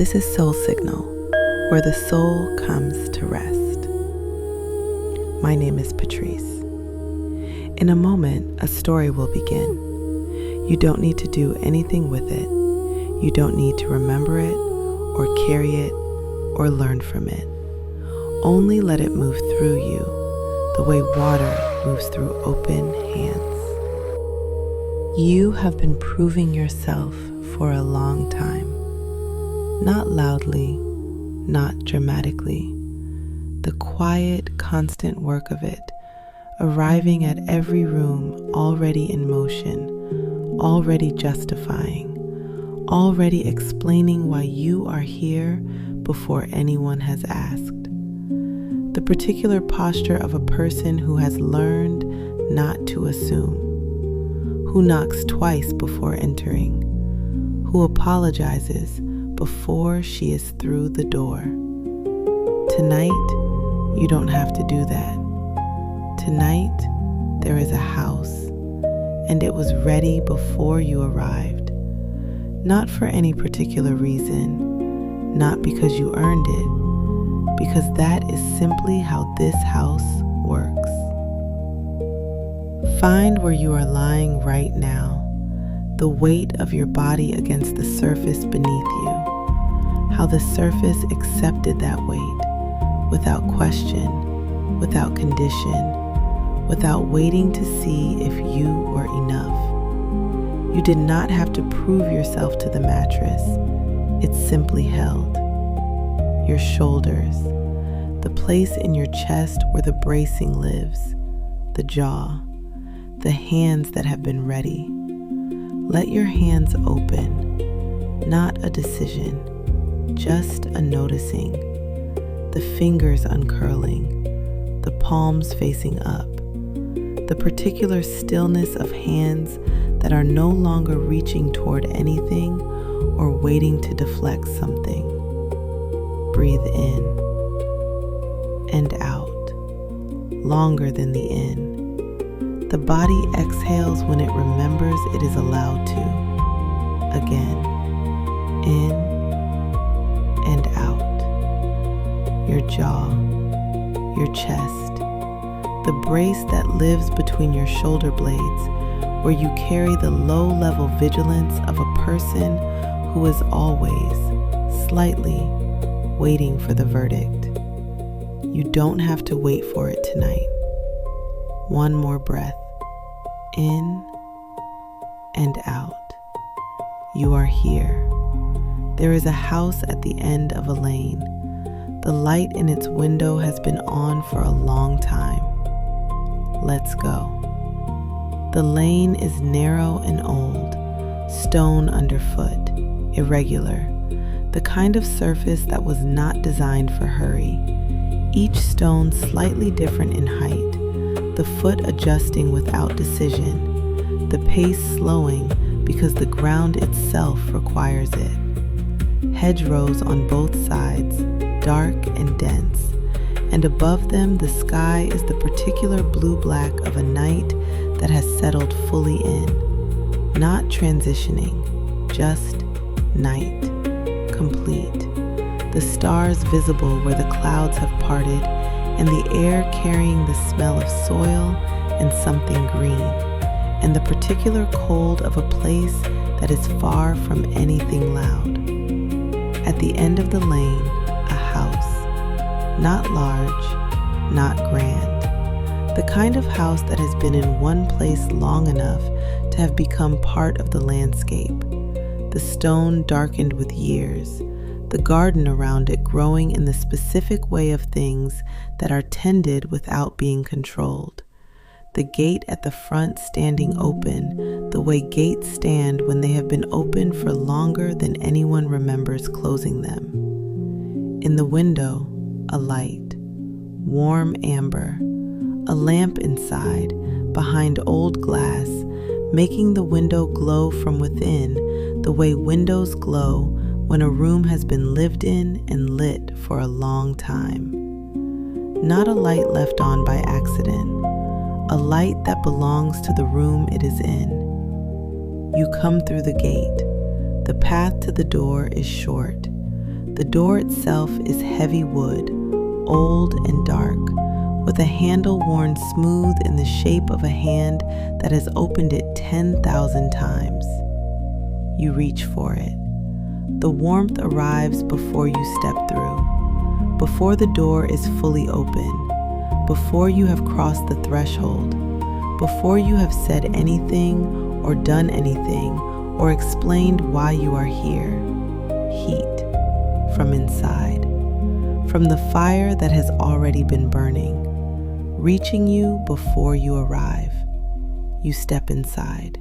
This is Soul Signal, where the soul comes to rest. My name is Patrice. In a moment, a story will begin. You don't need to do anything with it. You don't need to remember it, or carry it, or learn from it. Only let it move through you, the way water moves through open hands. You have been proving yourself for a long time. Not loudly, not dramatically. The quiet, constant work of it, arriving at every room already in motion, already justifying, already explaining why you are here before anyone has asked. The particular posture of a person who has learned not to assume, who knocks twice before entering, who apologizes before she is through the door. Tonight, you don't have to do that. Tonight, there is a house, and it was ready before you arrived. Not for any particular reason, not because you earned it, because that is simply how this house works. Find where you are lying right now, the weight of your body against the surface beneath you, how the surface accepted that weight, without question, without condition, without waiting to see if you were enough. You did not have to prove yourself to the mattress. It simply held. Your shoulders, the place in your chest where the bracing lives, the jaw, the hands that have been ready. Let your hands open, not a decision, just a noticing. The fingers uncurling, the palms facing up, the particular stillness of hands that are no longer reaching toward anything or waiting to deflect something. Breathe in and out, longer than the in. The body exhales when it remembers it is allowed to. Again, in and out. Your jaw, your chest, the brace that lives between your shoulder blades, where you carry the low-level vigilance of a person who is always, slightly, waiting for the verdict. You don't have to wait for it tonight. One more breath, in and out. You are here. There is a house at the end of a lane. The light in its window has been on for a long time. Let's go. The lane is narrow and old, stone underfoot, irregular, the kind of surface that was not designed for hurry. Each stone slightly different in height, the foot adjusting without decision, the pace slowing because the ground itself requires it. Hedgerows on both sides, dark and dense, and above them the sky is the particular blue-black of a night that has settled fully in, not transitioning, just night, complete. The stars visible where the clouds have parted, and the air carrying the smell of soil and something green, and the particular cold of a place that is far from anything loud. At the end of the lane, a house, not large, not grand, the kind of house that has been in one place long enough to have become part of the landscape, the stone darkened with years, the garden around it growing in the specific way of things that are tended without being controlled. The gate at the front standing open, the way gates stand when they have been open for longer than anyone remembers closing them. In the window, a light, warm amber, a lamp inside, behind old glass, making the window glow from within the way windows glow when a room has been lived in and lit for a long time. Not a light left on by accident, a light that belongs to the room it is in. You come through the gate. The path to the door is short. The door itself is heavy wood, old and dark, with a handle worn smooth in the shape of a hand that has opened it 10,000 times. You reach for it. The warmth arrives before you step through, before the door is fully open, before you have crossed the threshold, before you have said anything or done anything or explained why you are here. Heat from inside, from the fire that has already been burning, reaching you before you arrive. You step inside.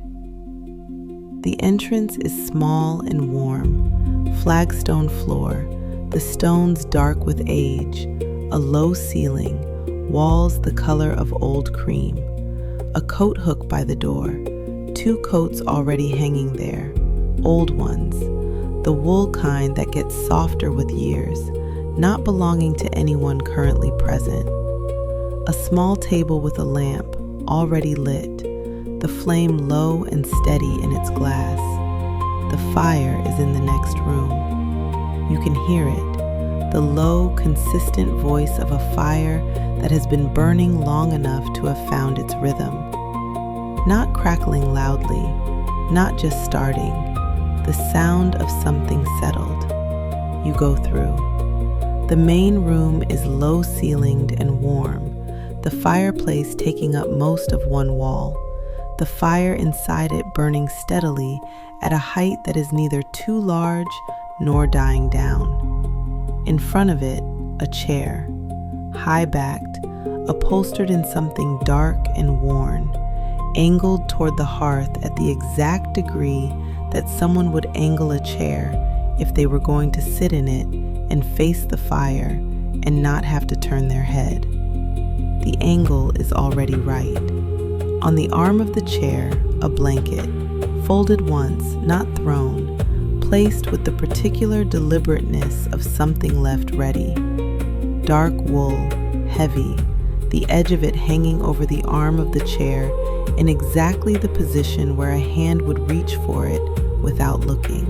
The entrance is small and warm, flagstone floor, the stones dark with age, a low ceiling, walls the color of old cream, a coat hook by the door, 2 coats already hanging there, old ones, the wool kind that gets softer with years, not belonging to anyone currently present. A small table with a lamp, already lit, the flame low and steady in its glass. The fire is in the next room. You can hear it, the low, consistent voice of a fire that has been burning long enough to have found its rhythm. Not crackling loudly, not just starting, the sound of something settled. You go through. The main room is low-ceilinged and warm, the fireplace taking up most of one wall, the fire inside it burning steadily at a height that is neither too large nor dying down. In front of it, a chair, high-backed, upholstered in something dark and worn, angled toward the hearth at the exact degree that someone would angle a chair if they were going to sit in it and face the fire and not have to turn their head. The angle is already right. On the arm of the chair, a blanket, folded once, not thrown, placed with the particular deliberateness of something left ready. Dark wool, heavy, the edge of it hanging over the arm of the chair in exactly the position where a hand would reach for it without looking.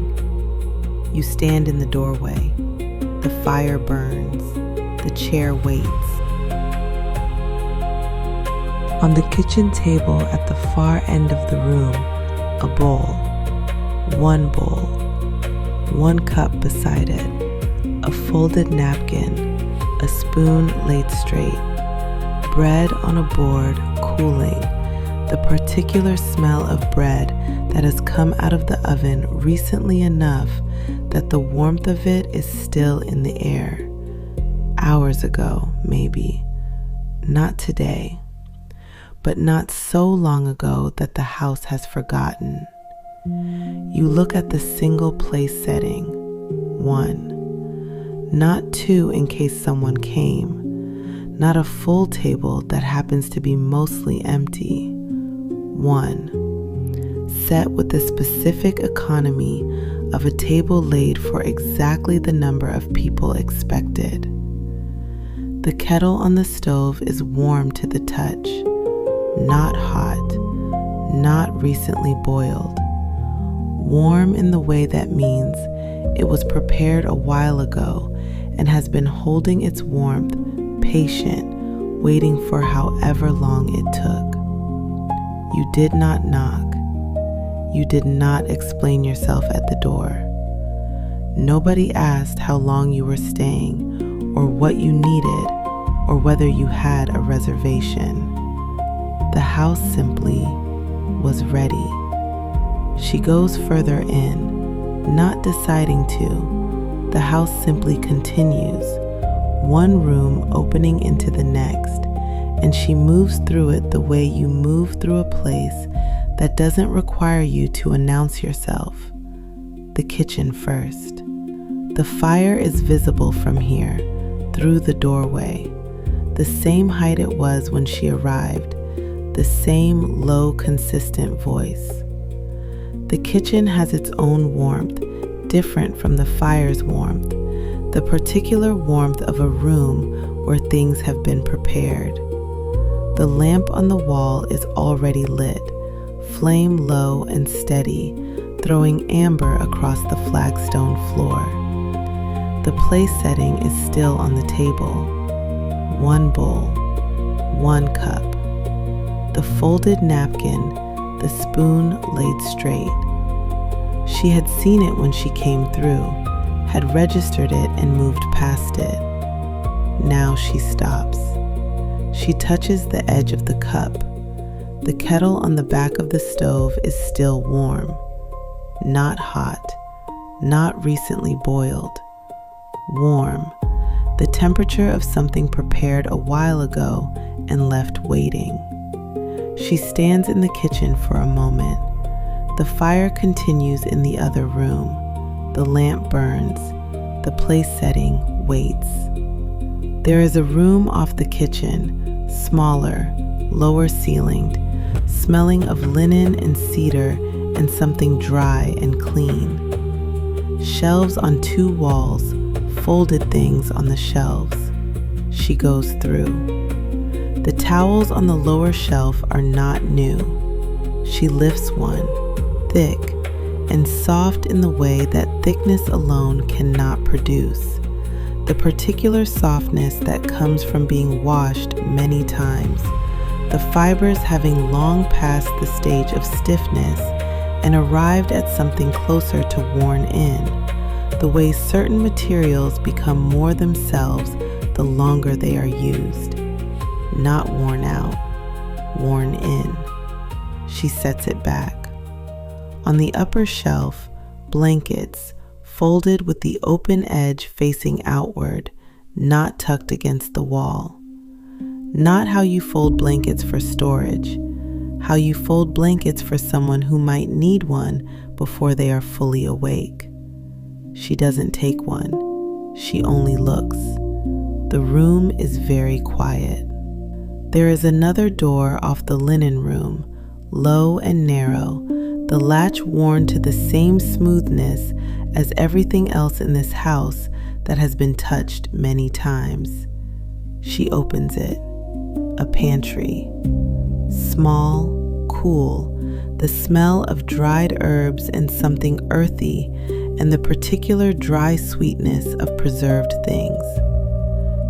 You stand in the doorway. The fire burns. The chair waits. On the kitchen table at the far end of the room, a bowl. One bowl. 1 cup beside it. A folded napkin. A spoon laid straight. Bread on a board, cooling. The particular smell of bread that has come out of the oven recently enough that the warmth of it is still in the air. Hours ago, maybe. Not today. But not so long ago that the house has forgotten. You look at the single place setting. 1. Not 2 in case someone came. Not a full table that happens to be mostly empty. 1. Set with the specific economy of a table laid for exactly the number of people expected. The kettle on the stove is warm to the touch. Not hot, not recently boiled. Warm in the way that means it was prepared a while ago and has been holding its warmth, patient, waiting for however long it took. You did not knock. You did not explain yourself at the door. Nobody asked how long you were staying or what you needed or whether you had a reservation. The house simply was ready. She goes further in, not deciding to. The house simply continues, one room opening into the next, and she moves through it the way you move through a place that doesn't require you to announce yourself. The kitchen first. The fire is visible from here, through the doorway, the same height it was when she arrived, the same low, consistent voice. The kitchen has its own warmth, different from the fire's warmth, the particular warmth of a room where things have been prepared. The lamp on the wall is already lit, flame low and steady, throwing amber across the flagstone floor. The place setting is still on the table. One bowl, one cup. The folded napkin, the spoon laid straight. She had seen it when she came through, had registered it and moved past it. Now she stops. She touches the edge of the cup. The kettle on the back of the stove is still warm. Not hot, not recently boiled. Warm, the temperature of something prepared a while ago and left waiting. She stands in the kitchen for a moment. The fire continues in the other room. The lamp burns. The place setting waits. There is a room off the kitchen, smaller, lower ceilinged, smelling of linen and cedar and something dry and clean. Shelves on 2 walls, folded things on the shelves. She goes through. The towels on the lower shelf are not new. She lifts one, thick and soft in the way that thickness alone cannot produce. The particular softness that comes from being washed many times, the fibers having long passed the stage of stiffness and arrived at something closer to worn in, the way certain materials become more themselves the longer they are used. Not worn out, worn in. She sets it back. On the upper shelf, blankets, folded with the open edge facing outward, not tucked against the wall. Not how you fold blankets for storage, how you fold blankets for someone who might need one before they are fully awake. She doesn't take one. She only looks. The room is very quiet. There is another door off the linen room, low and narrow, the latch worn to the same smoothness as everything else in this house that has been touched many times. She opens it. A pantry. Small, cool, the smell of dried herbs and something earthy, and the particular dry sweetness of preserved things.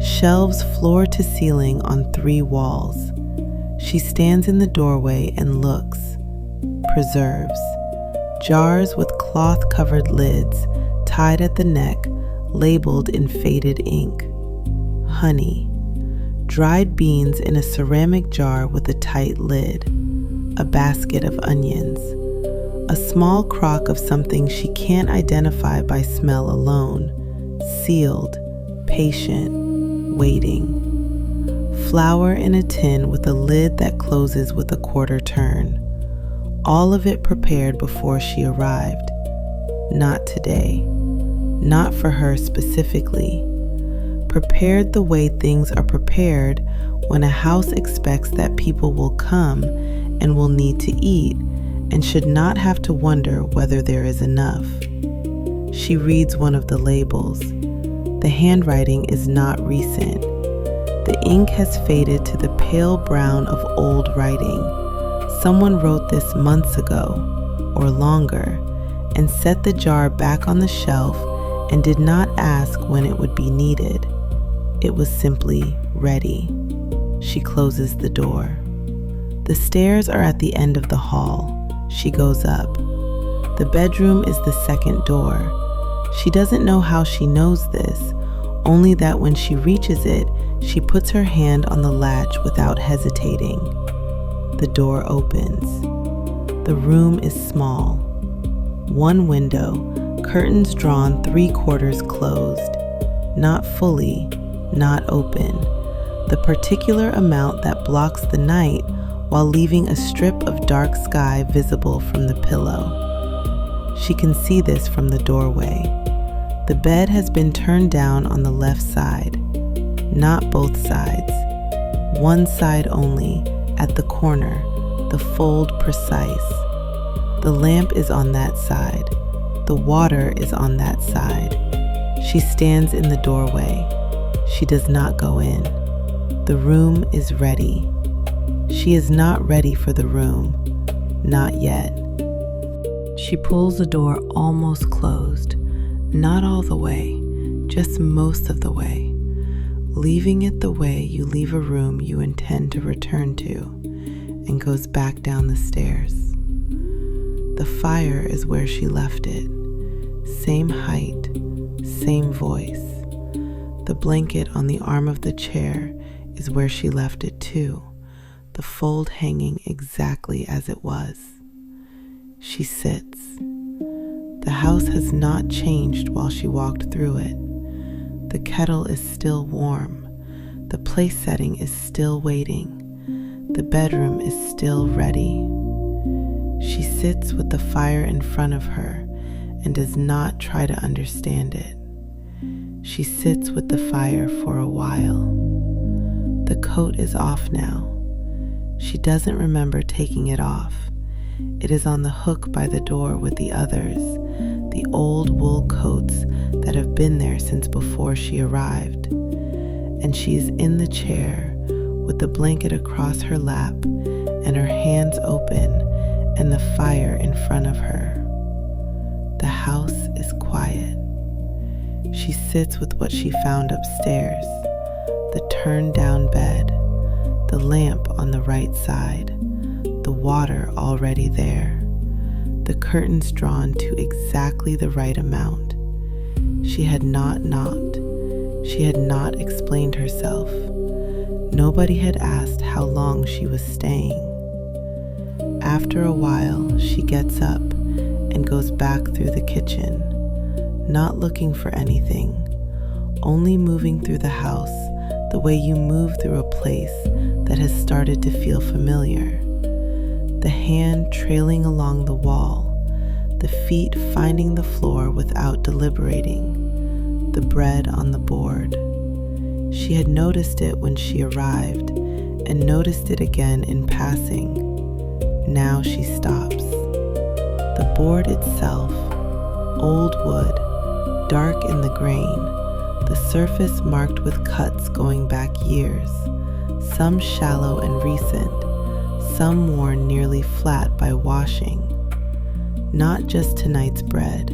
Shelves floor to ceiling on 3 walls. She stands in the doorway and looks. Preserves. Jars with cloth-covered lids, tied at the neck, labeled in faded ink. Honey. Dried beans in a ceramic jar with a tight lid. A basket of onions. A small crock of something she can't identify by smell alone. Sealed, patient, waiting. Flour in a tin with a lid that closes with a quarter turn. All of it prepared before she arrived. Not today. Not for her specifically. Prepared the way things are prepared when a house expects that people will come and will need to eat and should not have to wonder whether there is enough. She reads one of the labels. The handwriting is not recent. The ink has faded to the pale brown of old writing. Someone wrote this months ago, or longer, and set the jar back on the shelf and did not ask when it would be needed. It was simply ready. She closes the door. The stairs are at the end of the hall. She goes up. The bedroom is the second door. She doesn't know how she knows this, only that when she reaches it, she puts her hand on the latch without hesitating. The door opens. The room is small. One window, curtains drawn 3/4 closed. Not fully, not open. The particular amount that blocks the night while leaving a strip of dark sky visible from the pillow. She can see this from the doorway. The bed has been turned down on the left side. Not both sides. One side only, at the corner, the fold precise. The lamp is on that side. The water is on that side. She stands in the doorway. She does not go in. The room is ready. She is not ready for the room. Not yet. She pulls the door almost closed. Not all the way. just most of the way, leaving it the way you leave a room you intend to return to, and goes back down the stairs. The fire is where she left it. Same height, same voice. The blanket on the arm of the chair is where she left it too, the fold hanging exactly as it was. She sits. The house has not changed while she walked through it. The kettle is still warm. The place setting is still waiting. The bedroom is still ready. She sits with the fire in front of her and does not try to understand it. She sits with the fire for a while. The coat is off now. She doesn't remember taking it off. It is on the hook by the door with the others, the old wool coats that have been there since before she arrived. And she is in the chair with the blanket across her lap and her hands open and the fire in front of her. The house is quiet. She sits with what she found upstairs, the turned down bed, the lamp on the right side, the water already there, the curtains drawn to exactly the right amount. She had not knocked. She had not explained herself. Nobody had asked how long she was staying. After a while, she gets up and goes back through the kitchen, not looking for anything, only moving through the house the way you move through a place that has started to feel familiar. The hand trailing along the wall, the feet finding the floor without deliberating, the bread on the board. She had noticed it when she arrived and noticed it again in passing. Now she stops. The board itself, old wood, dark in the grain, the surface marked with cuts going back years, some shallow and recent, some worn nearly flat by washing. Not just tonight's bread,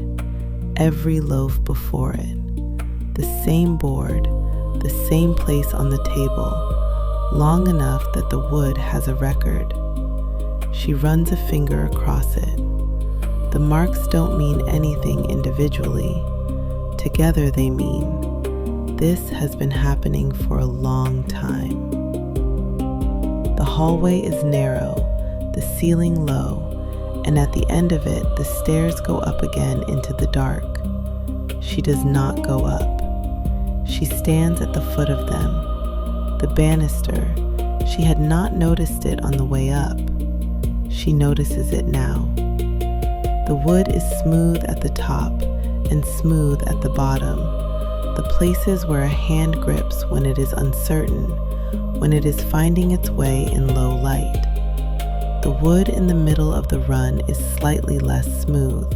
every loaf before it. The same board, the same place on the table, long enough that the wood has a record. She runs a finger across it. The marks don't mean anything individually. Together they mean, this has been happening for a long time. The hallway is narrow, the ceiling low, and at the end of it, the stairs go up again into the dark. She does not go up. She stands at the foot of them. The banister, she had not noticed it on the way up. She notices it now. The wood is smooth at the top and smooth at the bottom, the places where a hand grips when it is uncertain, when it is finding its way in low light. The wood in the middle of the run is slightly less smooth,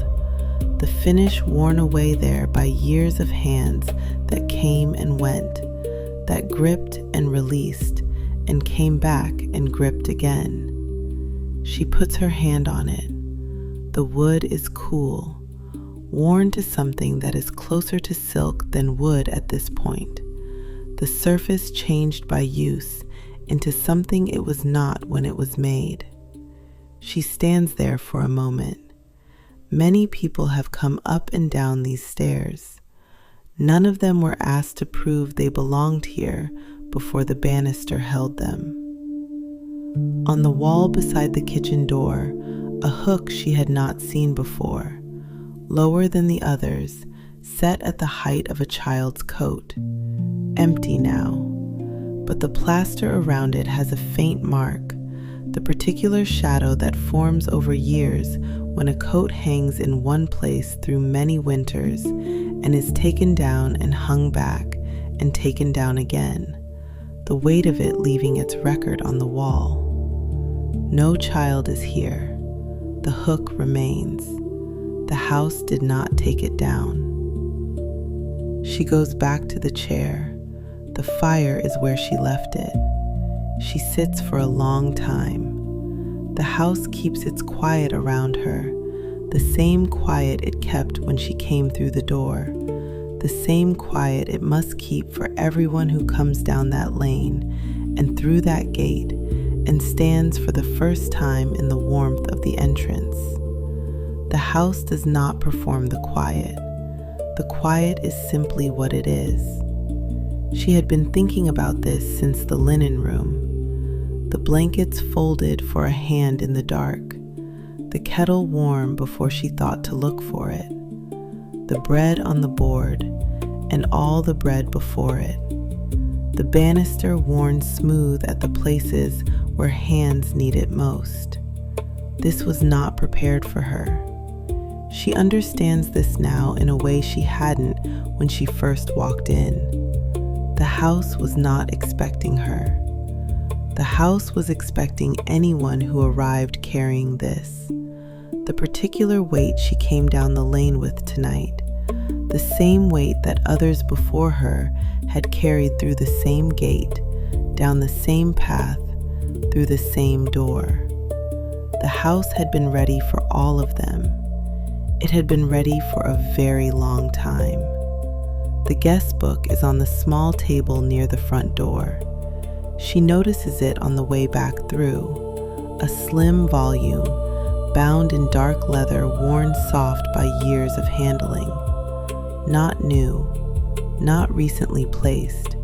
the finish worn away there by years of hands that came and went, that gripped and released and came back and gripped again. She puts her hand on it. The wood is cool, worn to something that is closer to silk than wood at this point. The surface changed by use into something it was not when it was made. She stands there for a moment. Many people have come up and down these stairs. None of them were asked to prove they belonged here before the banister held them. On the wall beside the kitchen door, a hook she had not seen before, lower than the others, set at the height of a child's coat. Empty now, but the plaster around it has a faint mark, the particular shadow that forms over years when a coat hangs in one place through many winters and is taken down and hung back and taken down again, the weight of it leaving its record on the wall. No child is here. The hook remains. The house did not take it down. She goes back to the chair. The fire is where she left it. She sits for a long time. The house keeps its quiet around her, the same quiet it kept when she came through the door, the same quiet it must keep for everyone who comes down that lane and through that gate and stands for the first time in the warmth of the entrance. The house does not perform the quiet. The quiet is simply what it is. She had been thinking about this since the linen room. The blankets folded for a hand in the dark. The kettle warm before she thought to look for it. The bread on the board, and all the bread before it. The banister worn smooth at the places where hands need it most. This was not prepared for her. She understands this now in a way she hadn't when she first walked in. The house was not expecting her. The house was expecting anyone who arrived carrying this. The particular weight she came down the lane with tonight. The same weight that others before her had carried through the same gate, down the same path, through the same door. The house had been ready for all of them. It had been ready for a very long time. The guest book is on the small table near the front door. She notices it on the way back through, a slim volume, bound in dark leather worn soft by years of handling. Not new, not recently placed.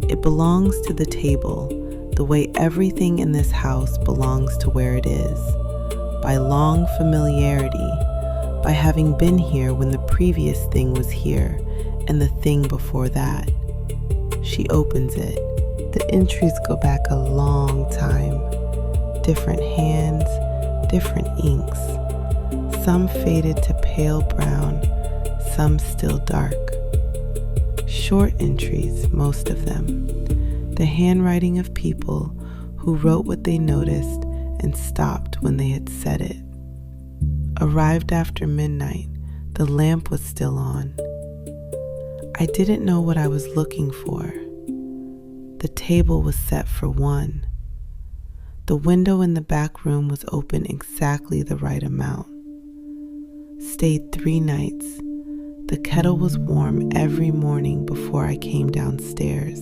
It belongs to the table, the way everything in this house belongs to where it is, by long familiarity, by having been here when the previous thing was here and the thing before that. She opens it. The entries go back a long time. Different hands, different inks. Some faded to pale brown, some still dark. Short entries, most of them. The handwriting of people who wrote what they noticed and stopped when they had said it. Arrived after midnight, the lamp was still on. I didn't know what I was looking for. The table was set for one. The window in the back room was open exactly the right amount. Stayed 3 nights. The kettle was warm every morning before I came downstairs.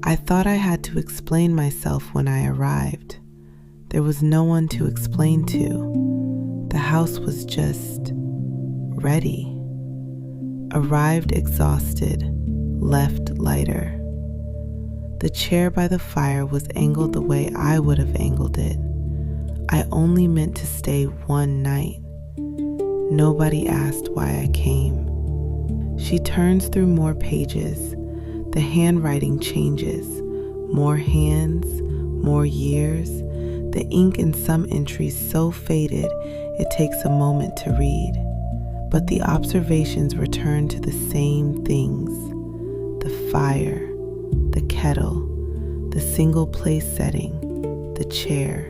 I thought I had to explain myself when I arrived. There was no one to explain to. The house was just ready. Arrived exhausted, left lighter. The chair by the fire was angled the way I would have angled it. I only meant to stay 1 night. Nobody asked why I came. She turns through more pages. The handwriting changes. More hands, more years. The ink in some entries so faded it takes a moment to read. But the observations return to the same things. The fire, the kettle, the single place setting, the chair.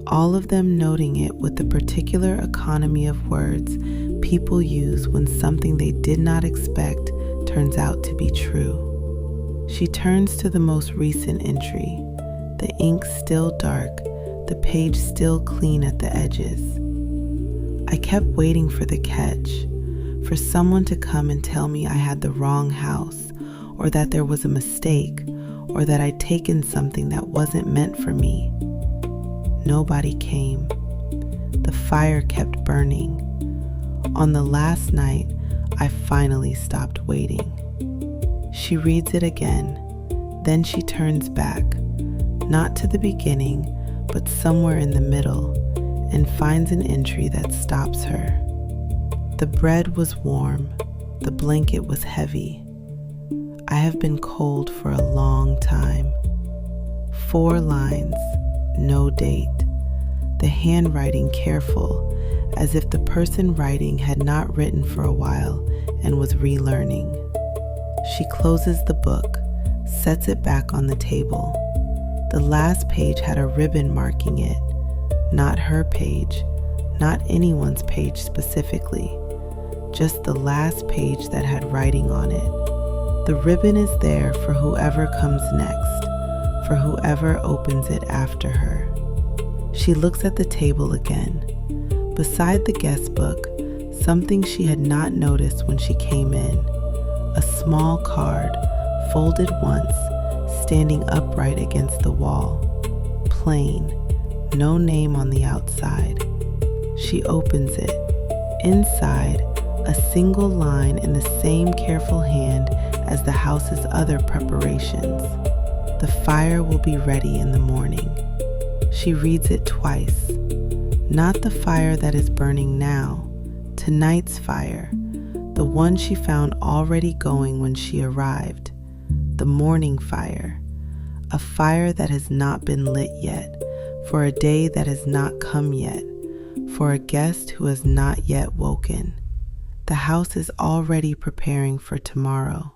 All of them noting it with the particular economy of words people use when something they did not expect turns out to be true. She turns to the most recent entry, the ink still dark, the page still clean at the edges. I kept waiting for the catch, for someone to come and tell me I had the wrong house, or that there was a mistake, or that I'd taken something that wasn't meant for me. Nobody came. The fire kept burning. On the last night, I finally stopped waiting. She reads it again. Then she turns back, not to the beginning, but somewhere in the middle, and finds an entry that stops her. The bread was warm. The blanket was heavy. I have been cold for a long time. 4 lines, no date. The handwriting careful, as if the person writing had not written for a while and was relearning. She closes the book, sets it back on the table. The last page had a ribbon marking it. Not her page, not anyone's page specifically, just the last page that had writing on it. The ribbon is there for whoever comes next, for whoever opens it after her. She looks at the table again. Beside the guest book, something she had not noticed when she came in. A small card, folded once, standing upright against the wall. Plain, no name on the outside. She opens it. Inside, a single line in the same careful hand as the house's other preparations. The fire will be ready in the morning. She reads it twice. Not the fire that is burning now, tonight's fire, the one she found already going when she arrived. The morning fire, a fire that has not been lit yet, for a day that has not come yet, for a guest who has not yet woken. The house is already preparing for tomorrow.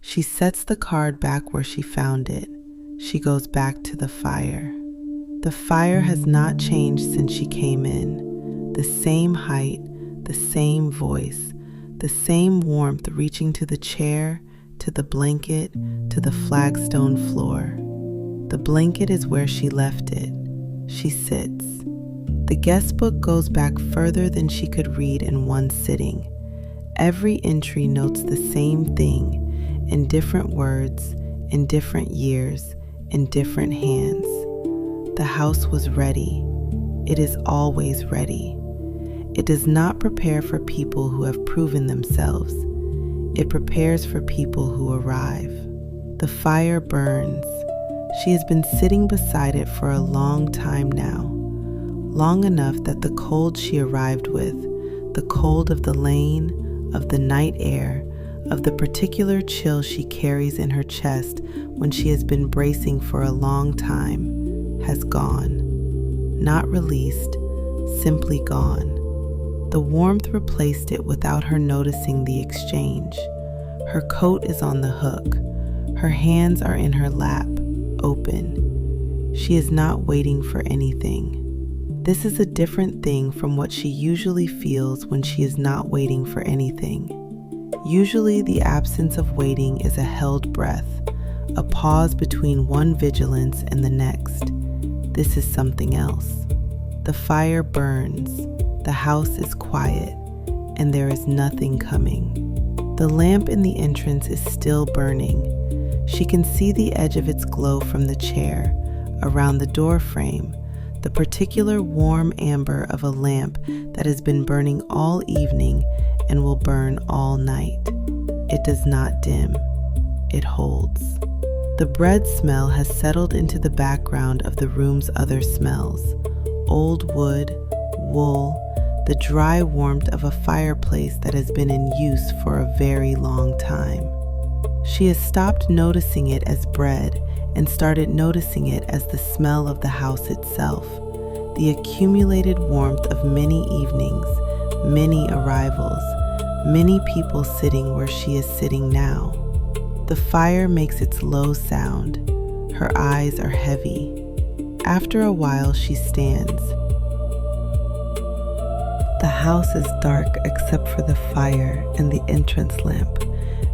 She sets the card back where she found it. She goes back to the fire. The fire has not changed since she came in. The same height, the same voice, the same warmth reaching to the chair, to the blanket, to the flagstone floor. The blanket is where she left it. She sits. The guest book goes back further than she could read in one sitting. Every entry notes the same thing, in different words, in different years, in different hands. The house was ready. It is always ready. It does not prepare for people who have proven themselves. It prepares for people who arrive. The fire burns. She has been sitting beside it for a long time now. Long enough that the cold she arrived with, the cold of the lane, of the night air, of the particular chill she carries in her chest when she has been bracing for a long time, has gone. Not released, simply gone. The warmth replaced it without her noticing the exchange. Her coat is on the hook. Her hands are in her lap, open. She is not waiting for anything. This is a different thing from what she usually feels when she is not waiting for anything. Usually the absence of waiting is a held breath, a pause between one vigilance and the next. This is something else. The fire burns, the house is quiet, and there is nothing coming. The lamp in the entrance is still burning. She can see the edge of its glow from the chair, around the door frame, the particular warm amber of a lamp that has been burning all evening and will burn all night. It does not dim. It holds. The bread smell has settled into the background of the room's other smells. Old wood, wool, the dry warmth of a fireplace that has been in use for a very long time. She has stopped noticing it as bread and started noticing it as the smell of the house itself, the accumulated warmth of many evenings, many arrivals, many people sitting where she is sitting now. The fire makes its low sound. Her eyes are heavy. After a while, she stands. The house is dark except for the fire and the entrance lamp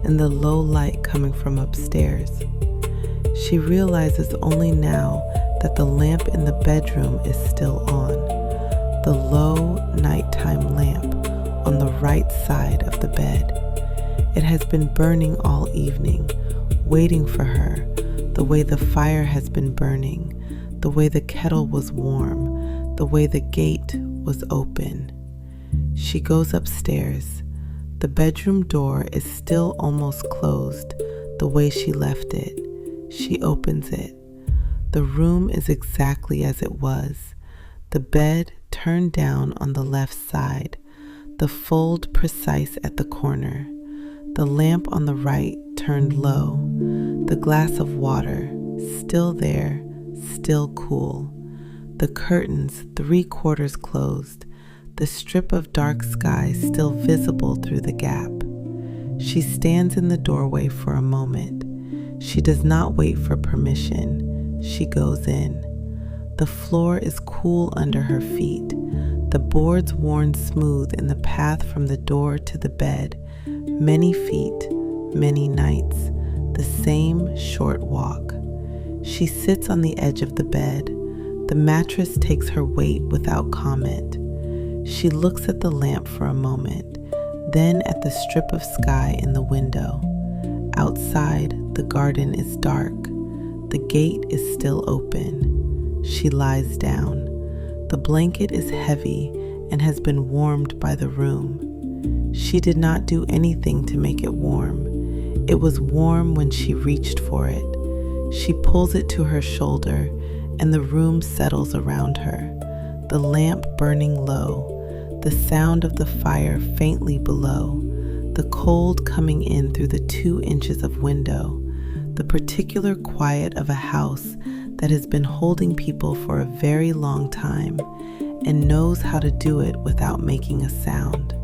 and the low light coming from upstairs. She realizes only now that the lamp in the bedroom is still on, the low nighttime lamp on the right side of the bed. It has been burning all evening, waiting for her, the way the fire has been burning, the way the kettle was warm, the way the gate was open. She goes upstairs. The bedroom door is still almost closed, the way she left it. She opens it. The room is exactly as it was. The bed turned down on the left side, the fold precise at the corner. The lamp on the right turned low. The glass of water, still there, still cool. The curtains 3/4 closed. The strip of dark sky still visible through the gap. She stands in the doorway for a moment. She does not wait for permission. She goes in. The floor is cool under her feet. The boards worn smooth in the path from the door to the bed. Many feet, many nights, the same short walk. She sits on the edge of the bed. The mattress takes her weight without comment. She looks at the lamp for a moment, then at the strip of sky in the window. Outside, the garden is dark. The gate is still open. She lies down. The blanket is heavy and has been warmed by the room. She did not do anything to make it warm. It was warm when she reached for it. She pulls it to her shoulder, and the room settles around her. The lamp burning low, the sound of the fire faintly below, the cold coming in through the 2 inches of window, the particular quiet of a house that has been holding people for a very long time and knows how to do it without making a sound.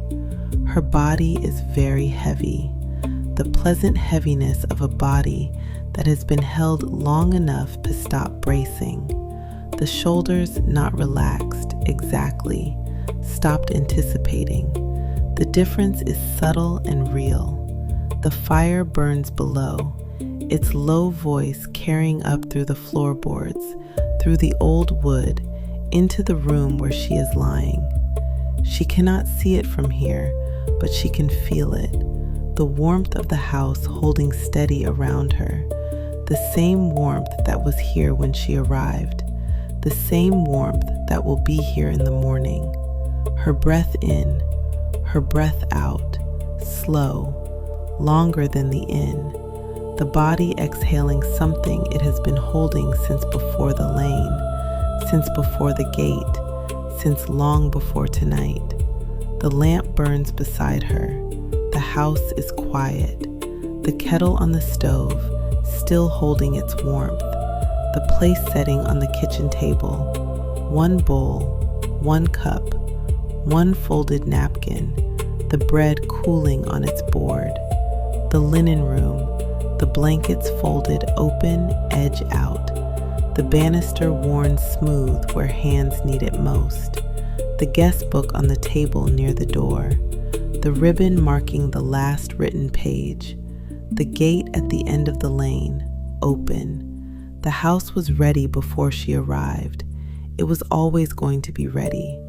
Her body is very heavy, the pleasant heaviness of a body that has been held long enough to stop bracing. The shoulders not relaxed exactly, stopped anticipating. The difference is subtle and real. The fire burns below, its low voice carrying up through the floorboards, through the old wood, into the room where she is lying. She cannot see it from here, but she can feel it. The warmth of the house holding steady around her. The same warmth that was here when she arrived. The same warmth that will be here in the morning. Her breath in, her breath out, slow, longer than the in. The body exhaling something it has been holding since before the lane, since before the gate, since long before tonight. The lamp burns beside her. The house is quiet. The kettle on the stove, still holding its warmth. The place setting on the kitchen table. 1 bowl, 1 cup, 1 folded napkin, the bread cooling on its board. The linen room, the blankets folded open, edge out. The banister worn smooth where hands need it most. The guest book on the table near the door. The ribbon marking the last written page. The gate at the end of the lane, open. The house was ready before she arrived. It was always going to be ready.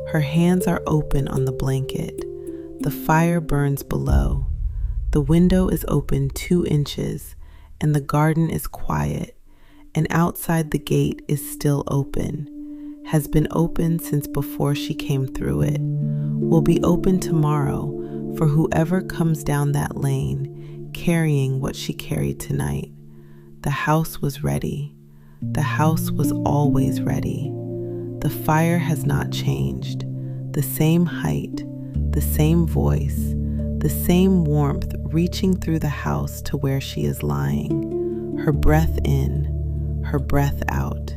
Her hands are open on the blanket. The fire burns below. The window is open 2 inches, and the garden is quiet, and outside the gate is still open, has been open since before she came through it, will be open tomorrow for whoever comes down that lane, carrying what she carried tonight. The house was ready. The house was always ready. The fire has not changed. The same height, the same voice, the same warmth reaching through the house to where she is lying. Her breath in, her breath out.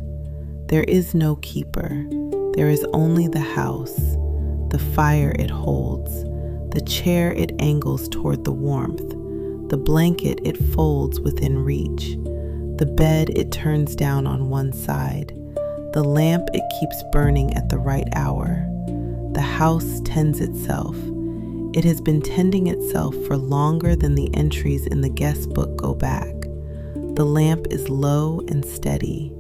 There is no keeper. There is only the house, the fire it holds, the chair it angles toward the warmth, the blanket it folds within reach, the bed it turns down on one side, the lamp it keeps burning at the right hour. The house tends itself. It has been tending itself for longer than the entries in the guest book go back. The lamp is low and steady.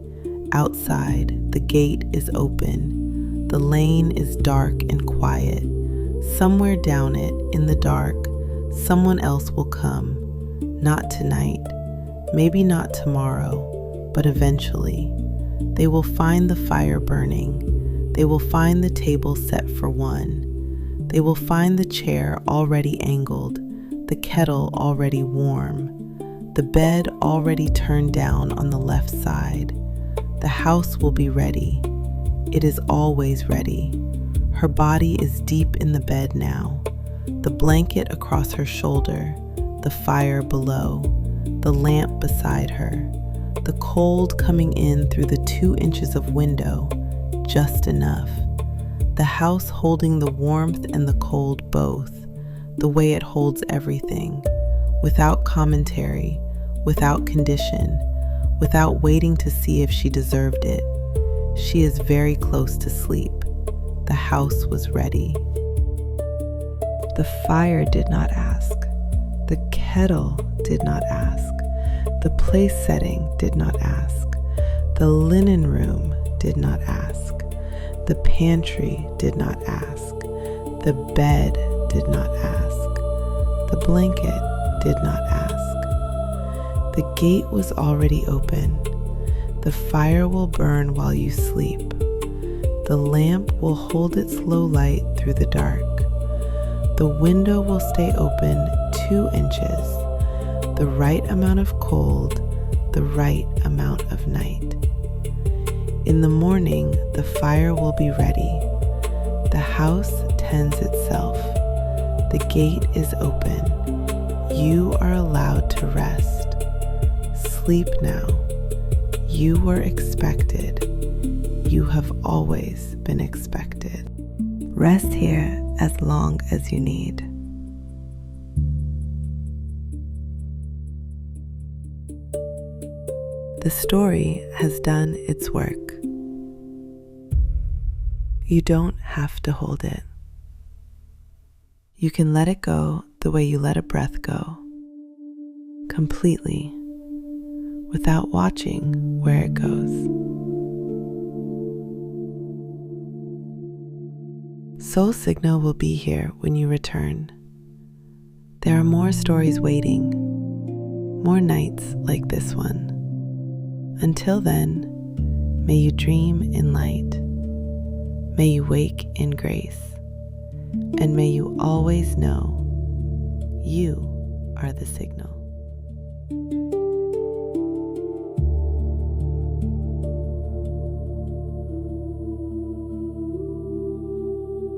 Outside, the gate is open. The lane is dark and quiet. Somewhere down it, in the dark, someone else will come. Not tonight, maybe not tomorrow, but eventually. They will find the fire burning. They will find the table set for one. They will find the chair already angled, the kettle already warm, the bed already turned down on the left side. The house will be ready. It is always ready. Her body is deep in the bed now. The blanket across her shoulder, the fire below, the lamp beside her, the cold coming in through the 2 inches of window, just enough. The house holding the warmth and the cold both, the way it holds everything, without commentary, without condition, without waiting to see if she deserved it. She is very close to sleep. The house was ready. The fire did not ask. The kettle did not ask. The place setting did not ask. The linen room did not ask. The pantry did not ask. The bed did not ask. The blanket did not ask. The gate was already open. The fire will burn while you sleep. The lamp will hold its low light through the dark. The window will stay open 2 inches, the right amount of cold, the right amount of night. In the morning, the fire will be ready. The house tends itself. The gate is open. You are allowed to rest. Sleep now. You were expected. You have always been expected. Rest here as long as you need. The story has done its work. You don't have to hold it. You can let it go the way you let a breath go, completely, without watching where it goes. Soul Signal will be here when you return. There are more stories waiting, more nights like this one. Until then, may you dream in light, may you wake in grace, and may you always know you are the signal.